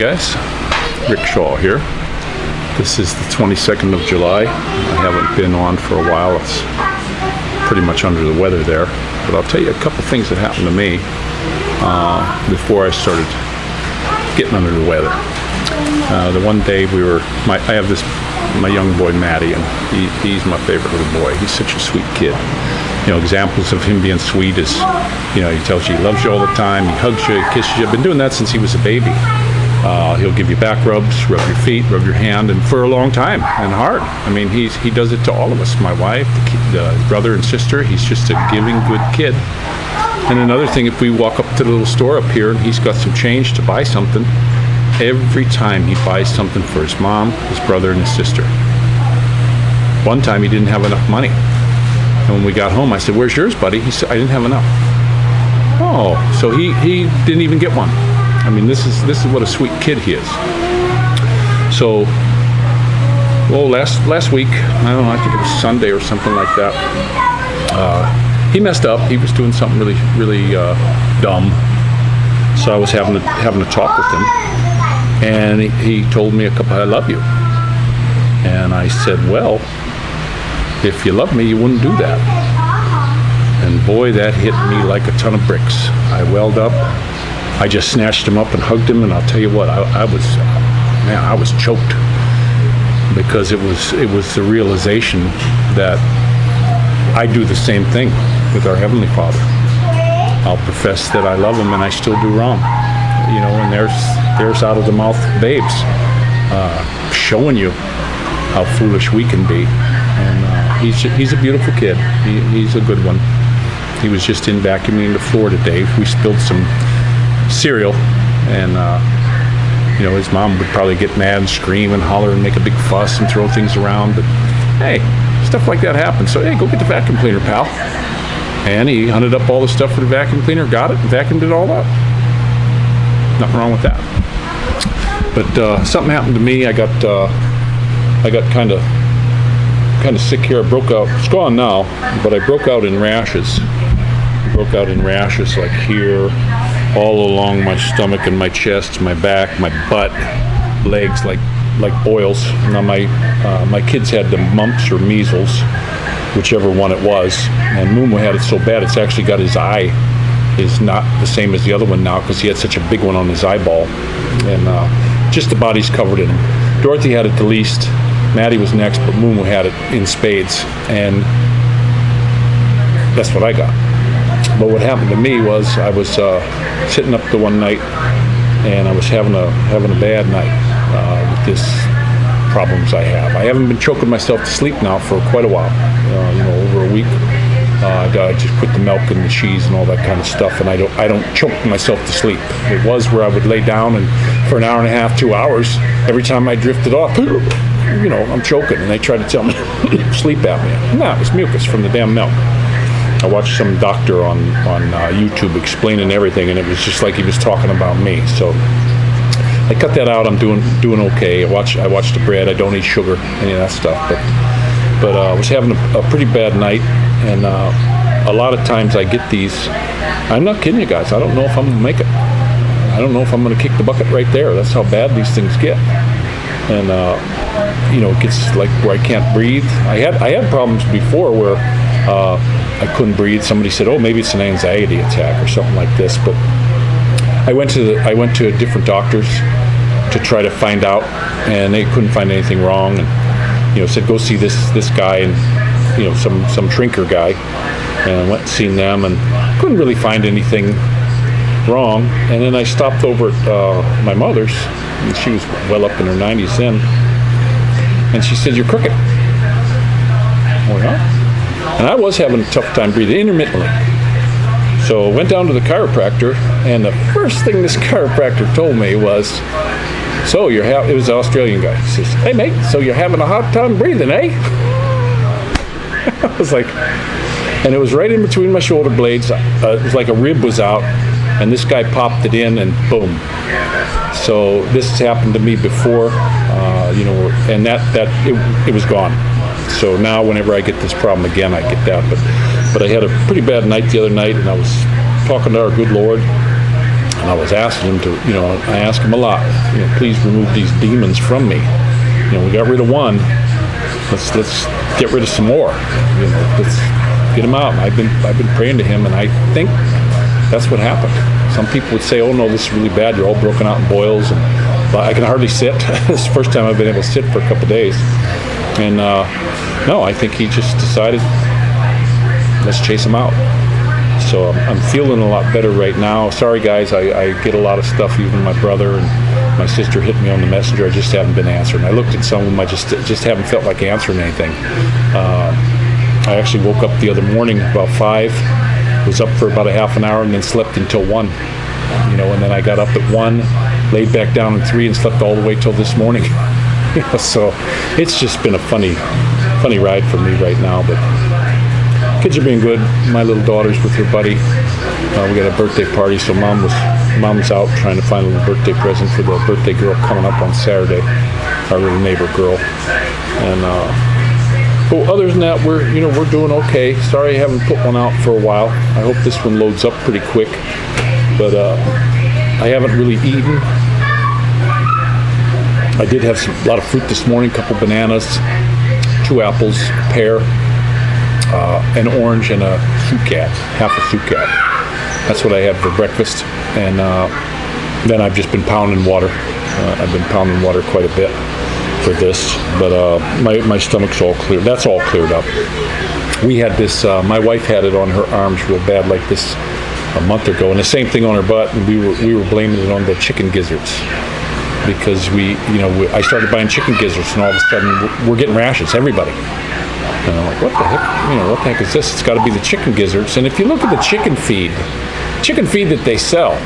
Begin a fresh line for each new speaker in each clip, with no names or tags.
Guys, Rick Shaw here. This is the 22nd of July. I haven't been on for a while. It's pretty much under the weather there. But I'll tell you a couple things that happened to me before I started getting under the weather. The one day I have my young boy Matty, and he's my favorite little boy. He's such a sweet kid. You know, examples of him being sweet is, he tells you he loves you all the time, he hugs you, he kisses you. I've been doing that since he was a baby. He'll give you back rubs, rub your feet, rub your hand, and for a long time and hard. I mean, he does it to all of us. My wife, the brother and sister. He's just a giving, good kid. And another thing, if we walk up to the little store up here and he's got some change to buy something, every time he buys something for his mom, his brother, and his sister. One time he didn't have enough money. And when we got home, I said, "Where's yours, buddy?" He said, "I didn't have enough." Oh, so he didn't even get one. I mean, this is what a sweet kid he is. So, last week, I don't know, I think it was Sunday or something like that. He messed up. He was doing something really, really dumb. So I was having a talk with him, and he told me "I love you," and I said, "Well, if you love me, you wouldn't do that." And boy, that hit me like a ton of bricks. I welled up. I just snatched him up and hugged him, and I'll tell you what, I was choked, because it was the realization that I do the same thing with our Heavenly Father. I'll profess that I love Him, and I still do wrong. And there's out of the mouth of babes, showing you how foolish we can be. And he's a beautiful kid. He's a good one. He was just in vacuuming the floor today. We spilled some cereal, and his mom would probably get mad and scream and holler and make a big fuss and throw things around, but hey, stuff like that happens. So hey, go get the vacuum cleaner, pal. And he hunted up all the stuff for the vacuum cleaner, got it, and vacuumed it all up. Nothing wrong with that. But something happened to me. I got kind of sick here. I broke out. It's gone now, but I broke out in rashes. Like here, all along my stomach and my chest, my back, my butt, legs, like boils. Now my kids had the mumps or measles, whichever one it was, and Mumu had it so bad it's actually got his eye is not the same as the other one now, because he had such a big one on his eyeball, and just the body's covered in them. Dorothy had it the least. Maddie was next, but Mumu had it in spades, and that's what I got. But what happened to me was I was sitting up the one night, and I was having a bad night with this problems I have. I haven't been choking myself to sleep now for quite a while, over a week. I just quit the milk and the cheese and all that kind of stuff, and I don't choke myself to sleep. It was where I would lay down, and for an hour and a half, 2 hours, every time I drifted off, I'm choking, and they tried to tell me sleep apnea. No, it was mucus from the damn milk. I watched some doctor on YouTube explaining everything, and it was just like he was talking about me. So I cut that out. I'm doing okay. I watch the bread. I don't eat sugar, any of that stuff. But I was having a pretty bad night, and a lot of times I get these. I'm not kidding you guys. I don't know if I'm gonna make it. I don't know if I'm gonna kick the bucket right there. That's how bad these things get. And it gets like where I can't breathe. I had problems before where I couldn't breathe. Somebody said, "Oh, maybe it's an anxiety attack or something like this." But I went to different doctors to try to find out, and they couldn't find anything wrong. And said, "Go see this guy," and some shrinker guy. And I went and seen them, and couldn't really find anything wrong. And then I stopped over at my mother's, and she was well up in her 90s then, and she said, "You're crooked." Oh yeah? And I was having a tough time breathing intermittently. So I went down to the chiropractor, and the first thing this chiropractor told me was, it was an Australian guy. He says, "Hey mate, so you're having a hard time breathing, eh?" I was like, and it was right in between my shoulder blades. It was like a rib was out, and this guy popped it in, and boom. So this has happened to me before, and it was gone. So now whenever I get this problem again, I get that. But I had a pretty bad night the other night, and I was talking to our good Lord, And I was asking him to, I ask him a lot, please remove these demons from me. We got rid of one. Let's get rid of some more. Let's get them out. I've been praying to him, and I think that's what happened. Some people would say, "Oh no, this is really bad. You're all broken out in boils," but I can hardly sit. It's the first time I've been able to sit for a couple of days. And no, I think he just decided, let's chase him out. So I'm feeling a lot better right now. Sorry guys, I get a lot of stuff. Even my brother and my sister hit me on the messenger. I just haven't been answering. I looked at some of them. I just haven't felt like answering anything. I actually woke up the other morning about 5, was up for about a half an hour, and then slept until 1. And then I got up at 1, laid back down at 3, and slept all the way till this morning. So it's just been a funny ride for me right now. But kids are being good. My little daughter's with her buddy. We got a birthday party, so mom's out trying to find a little birthday present for the birthday girl coming up on Saturday, our little neighbor girl. And but other than that, we're doing okay. Sorry I haven't put one out for a while. I hope this one loads up pretty quick. But I haven't really eaten. I did have a lot of fruit this morning, a couple bananas, 2 apples, a pear, an orange, and a Sucat, half a Sucat. That's what I had for breakfast. And then I've just been pounding water. I've been pounding water quite a bit for this, but my stomach's all clear. That's all cleared up. We had this, my wife had it on her arms real bad like this a month ago, and the same thing on her butt, and we were blaming it on the chicken gizzards. Because I started buying chicken gizzards, and all of a sudden we're getting rashes, everybody. And I'm like, what the heck? What the heck is this? It's got to be the chicken gizzards. And if you look at the chicken feed that they sell,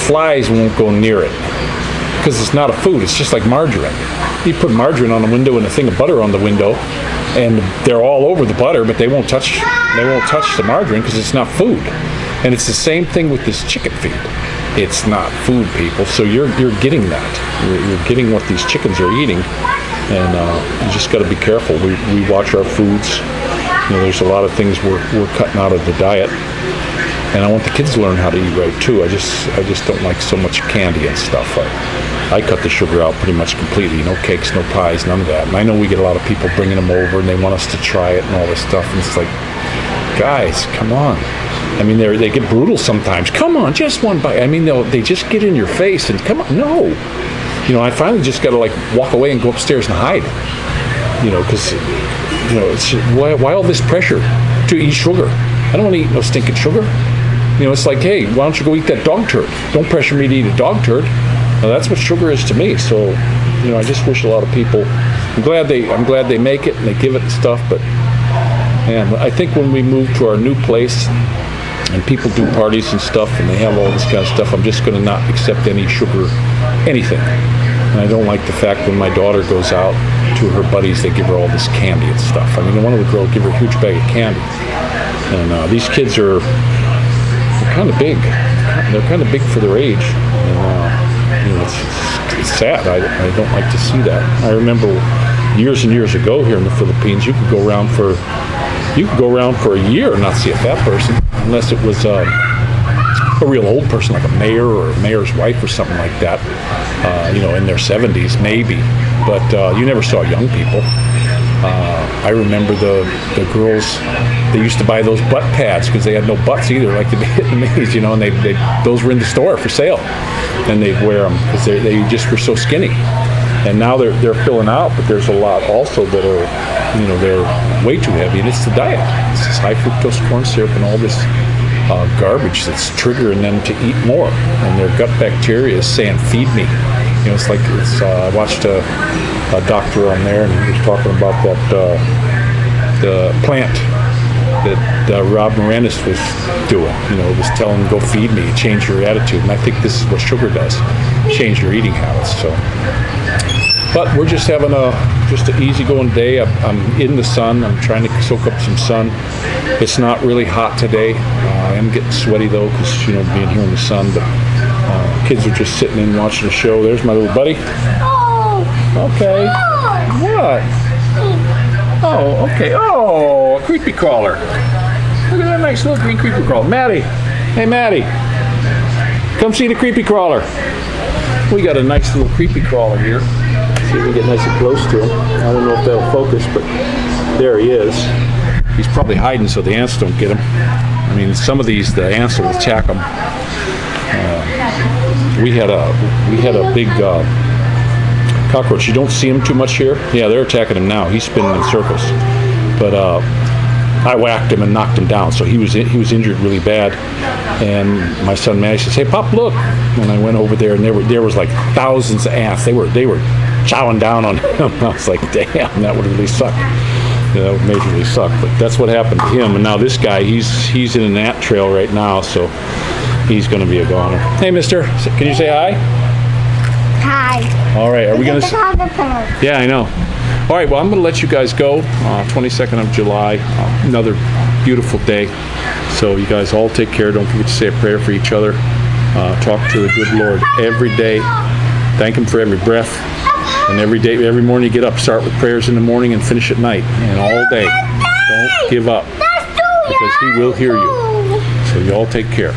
flies won't go near it because it's not a food. It's just like margarine. You put margarine on the window and a thing of butter on the window, and they're all over the butter, but they won't touch the margarine because it's not food. And it's the same thing with this chicken feed. It's not food, people. So you're getting that. You're getting what these chickens are eating, and you just got to be careful. We watch our foods. There's a lot of things we're cutting out of the diet, and I want the kids to learn how to eat right too. I just don't like so much candy and stuff. I cut the sugar out pretty much completely. No cakes, no pies, none of that. And I know we get a lot of people bringing them over, and they want us to try it and all this stuff. And it's like, guys, come on. I mean, they get brutal sometimes. Come on, just one bite. I mean, they just get in your face and come on. No. I finally just got to walk away and go upstairs and hide. Because, it's why all this pressure to eat sugar? I don't want to eat no stinking sugar. It's like, hey, why don't you go eat that dog turd? Don't pressure me to eat a dog turd. Now, that's what sugar is to me. So, I just wish a lot of people. I'm glad they make it and they give it and stuff. But man, I think when we move to our new place, and people do parties and stuff, and they have all this kind of stuff, I'm just going to not accept any sugar, anything. And I don't like the fact when my daughter goes out to her buddies, they give her all this candy and stuff. I mean, one of the girls give her a huge bag of candy. And these kids they're kind of big. They're kind of big for their age. And it's sad. I don't like to see that. I remember years and years ago here in the Philippines, you could go around for a year and not see a fat person, unless it was a real old person, like a mayor or a mayor's wife or something like that, in their 70s maybe. But you never saw young people. I remember the girls, they used to buy those butt pads because they had no butts either, like the Vietnamese, and those were in the store for sale, and they'd wear them because they just were so skinny. And now they're filling out, but there's a lot also that are, they're way too heavy, and it's the diet. It's this high fructose corn syrup and all this garbage that's triggering them to eat more, and their gut bacteria is saying, "Feed me." I watched a doctor on there, and he was talking about that the plant that Rob Moranis was doing. Was telling them, "Go feed me, change your attitude." And I think this is what sugar does, change your eating habits. So. But we're just having an easygoing day. I'm in the sun. I'm trying to soak up some sun. It's not really hot today. I am getting sweaty though, because being here in the sun. But kids are just sitting in watching the show. There's my little buddy.
Oh.
Okay. What? Oh, okay. Oh, a creepy crawler. Look at that nice little green creepy crawler. Maddie. Hey, Maddie. Come see the creepy crawler. We got a nice little creepy crawler here. See if we can get nice and close to him. I don't know if that'll focus, but there he is. He's probably hiding so the ants don't get him. I mean, some of these, the ants will attack him. We had a big cockroach. You don't see him too much here. Yeah, they're attacking him now. He's spinning in circles. But I whacked him and knocked him down, so he was injured really bad. And my son Maddie says, "Hey, Pop, look!" And I went over there, and there was like thousands of ants. They were chowing down on him. I was like, "Damn, that would really suck." That would majorly suck. But that's what happened to him. And now this guy, he's in an ant trail right now, so he's going to be a goner. Hey, Mister, can you say hi?
Hi.
All right, are we going to?
Caterpillar.
Yeah, I know. All right, well, I'm going to let you guys go. 22nd of July, another beautiful day. So you guys all take care. Don't forget to say a prayer for each other. Talk to the good Lord every day. Thank Him for every breath. And every day, every morning you get up, start with prayers in the morning and finish at night. And all day. Don't give up. Because He will hear you. So you all take care.